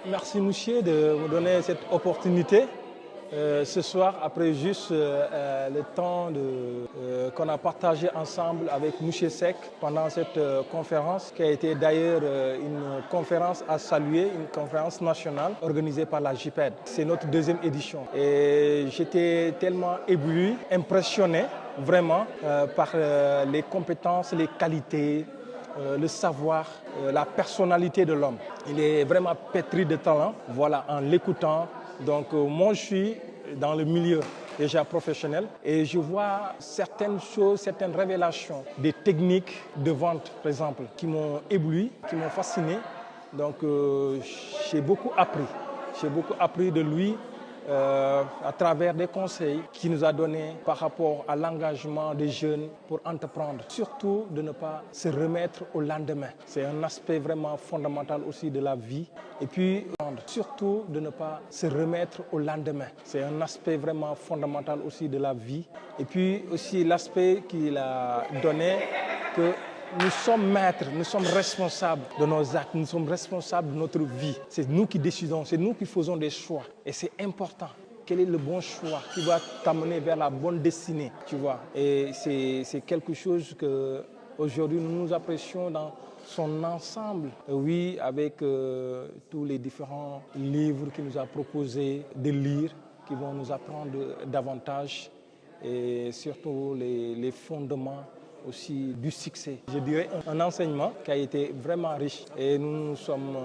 Merci Mouchier de me donner cette opportunité. Ce soir, après juste le temps qu'on a partagé ensemble avec Mouchier Seck pendant cette conférence, qui a été d'ailleurs une conférence à saluer, une conférence nationale organisée par la JPED. C'est notre deuxième édition. Et j'étais tellement ébloui, impressionné vraiment par les compétences, les qualités, le savoir, la personnalité de l'homme. Il est vraiment pétri de talent, voilà, en l'écoutant. Donc moi je suis dans le milieu déjà professionnel et je vois certaines choses, certaines révélations, des techniques de vente par exemple qui m'ont ébloui, qui m'ont fasciné. Donc j'ai beaucoup appris de lui à travers des conseils qu'il nous a donnés par rapport à l'engagement des jeunes pour entreprendre. Surtout de ne pas se remettre au lendemain. C'est un aspect vraiment fondamental aussi de la vie. Et puis, surtout de ne pas se remettre au lendemain. C'est un aspect vraiment fondamental aussi de la vie. Et puis aussi l'aspect qu'il a donné que nous sommes maîtres, nous sommes responsables de nos actes, nous sommes responsables de notre vie. C'est nous qui décidons, c'est nous qui faisons des choix. Et c'est important. Quel est le bon choix qui va t'amener vers la bonne destinée, tu vois. Et c'est quelque chose que aujourd'hui nous apprécions dans son ensemble. Oui, avec tous les différents livres qu'il nous a proposés de lire, qui vont nous apprendre davantage et surtout les fondements aussi du succès. Je dirais un enseignement qui a été vraiment riche et nous sommes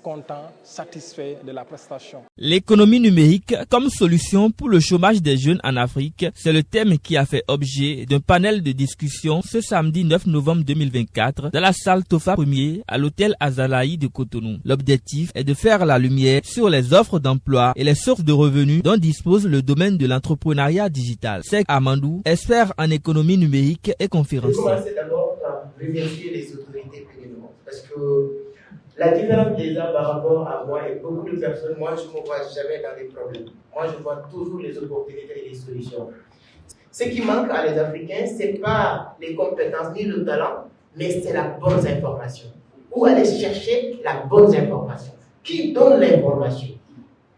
contents, satisfaits de la prestation. L'économie numérique comme solution pour le chômage des jeunes en Afrique, c'est le thème qui a fait objet d'un panel de discussion ce samedi 9 novembre 2024 dans la salle Tofa 1er à l'hôtel Azalaï de Cotonou. L'objectif est de faire la lumière sur les offres d'emploi et les sources de revenus dont dispose le domaine de l'entrepreneuriat digital. Seck Amadou, expert en économie numérique et conférencier. Je vais commencer d'abord par remercier les autorités premièrement, parce que la différence déjà par rapport à moi et beaucoup de personnes, moi je ne me vois jamais dans les problèmes. Moi je vois toujours les opportunités et les solutions. Ce qui manque à les Africains, ce n'est pas les compétences ni le talent, mais c'est la bonne information. Où aller chercher la bonne information? Qui donne l'information?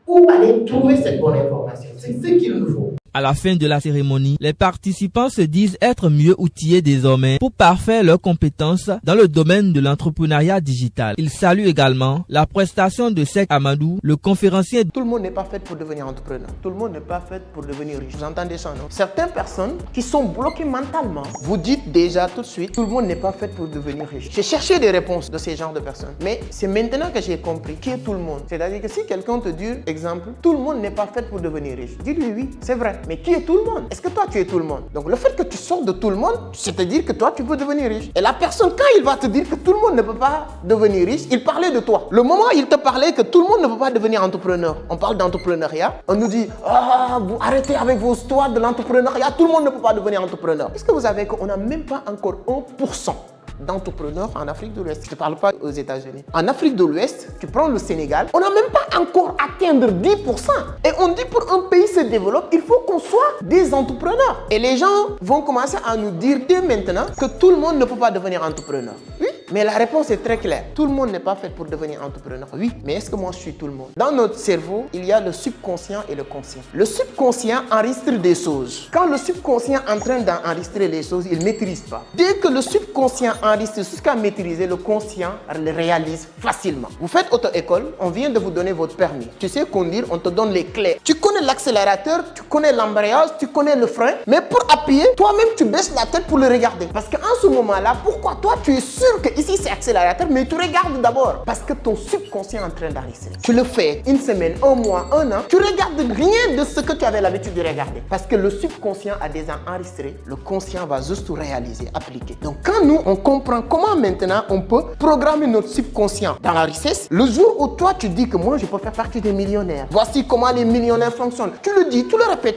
Où aller trouver cette bonne information? C'est ce qu'il nous faut. À la fin de la cérémonie, les participants se disent être mieux outillés désormais pour parfaire leurs compétences dans le domaine de l'entrepreneuriat digital. Ils saluent également la prestation de Seck Amadou, le conférencier. Tout le monde n'est pas fait pour devenir entrepreneur. Tout le monde n'est pas fait pour devenir riche. Vous entendez ça, non? Certaines personnes qui sont bloquées mentalement, vous dites déjà tout de suite, tout le monde n'est pas fait pour devenir riche. J'ai cherché des réponses de ces genres de personnes. Mais c'est maintenant que j'ai compris qui est tout le monde. C'est-à-dire que si quelqu'un te dit, exemple, tout le monde n'est pas fait pour devenir riche, dis-lui oui, c'est vrai. Mais qui est tout le monde? Est-ce que toi tu es tout le monde? Donc le fait que tu sors de tout le monde, c'est-à-dire que toi tu peux devenir riche. Et la personne, quand il va te dire que tout le monde ne peut pas devenir riche, il parlait de toi. Le moment où il te parlait que tout le monde ne peut pas devenir entrepreneur, on parle d'entrepreneuriat, on nous dit vous arrêtez avec vos histoires de l'entrepreneuriat, tout le monde ne peut pas devenir entrepreneur. Est-ce que vous savez qu'on n'a même pas encore 1% d'entrepreneurs en Afrique de l'Ouest? Je ne parle pas aux États-Unis. En Afrique de l'Ouest, tu prends le Sénégal, on n'a même pas encore atteindre 10%. Et on dit pour un pays se développe, il faut qu'on soit des entrepreneurs. Et les gens vont commencer à nous dire dès maintenant que tout le monde ne peut pas devenir entrepreneur. Oui, mais la réponse est très claire. Tout le monde n'est pas fait pour devenir entrepreneur. Oui, mais est-ce que moi je suis tout le monde? Dans notre cerveau, il y a le subconscient et le conscient. Le subconscient enregistre des choses. Quand le subconscient est en train d'enregistrer les choses, il ne maîtrise pas. Dès que le subconscient enregistre jusqu'à maîtriser, le conscient le réalise facilement. Vous faites auto-école, on vient de vous donner votre permis. Tu sais conduire, on te donne les clés. Tu connais l'accélérateur, tu connais l'embrayage, tu connais le frein. Mais pour appuyer, toi-même tu baisses la tête pour le regarder. Parce qu'en ce moment-là, pourquoi toi tu es sûr que ici c'est accélérateur, mais tu regardes d'abord? Parce que ton subconscient est en train d'enregistrer. Tu le fais une semaine, un mois, un an, tu regardes rien de ce que tu avais l'habitude de regarder. Parce que le subconscient a déjà enregistré, le conscient va juste tout réaliser, appliquer. Donc quand nous, on comprend comment maintenant on peut programmer notre subconscient dans la richesse, le jour où toi tu dis que moi je peux faire partie des millionnaires, voici comment les millionnaires fonctionnent, tu le dis, tu le répètes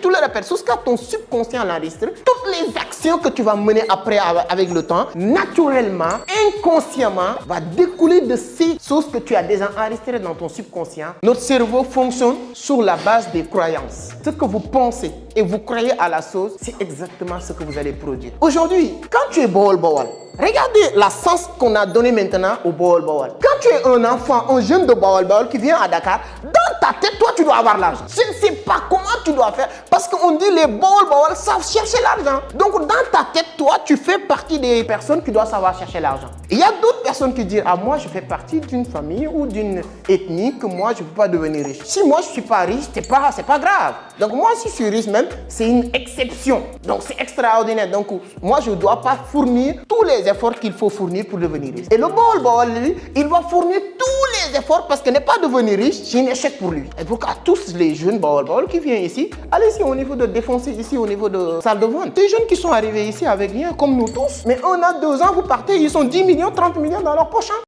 jusqu'à ton subconscient l'enregistre. Toutes les actions que tu vas mener après avec le temps, naturellement, inconsciemment, va découler de ces choses que tu as déjà enregistrées dans ton subconscient. Notre cerveau fonctionne sur la base des croyances. Ce que vous pensez et vous croyez à la chose, c'est exactement ce que vous allez produire. Aujourd'hui, quand tu es bol, Regardez la sens qu'on a donné maintenant au Bawol Bawol. Quand tu es un enfant, un jeune de Bawol Bawol qui vient à Dakar, dans ta tête, toi, tu dois avoir l'argent. Je ne sais pas comment tu dois faire parce qu'on dit les Bawol Bawol savent chercher l'argent. Donc, dans ta tête, toi, tu fais partie des personnes qui doivent savoir chercher l'argent. Il y a d'autres personnes qui disent, ah, moi, je fais partie d'une famille ou d'une ethnie que moi, je ne peux pas devenir riche. Si moi, je ne suis pas riche, c'est pas grave. Donc, moi, si je suis riche même, c'est une exception. Donc, c'est extraordinaire. Donc, moi, je ne dois pas fournir tous les efforts qu'il faut fournir pour devenir riche. Et le Bawol Bawol, lui, il va fournir tous les efforts parce que ne pas devenir riche, c'est un échec pour lui. Et pour qu'à tous les jeunes Bawol Bawol qui viennent ici, allez-y au niveau de défoncer ici, au niveau de salle de vente. Des jeunes qui sont arrivés ici avec rien, comme nous tous, mais 1 an, 2 ans, vous partez, ils sont 10 millions, 30 millions dans leur poche.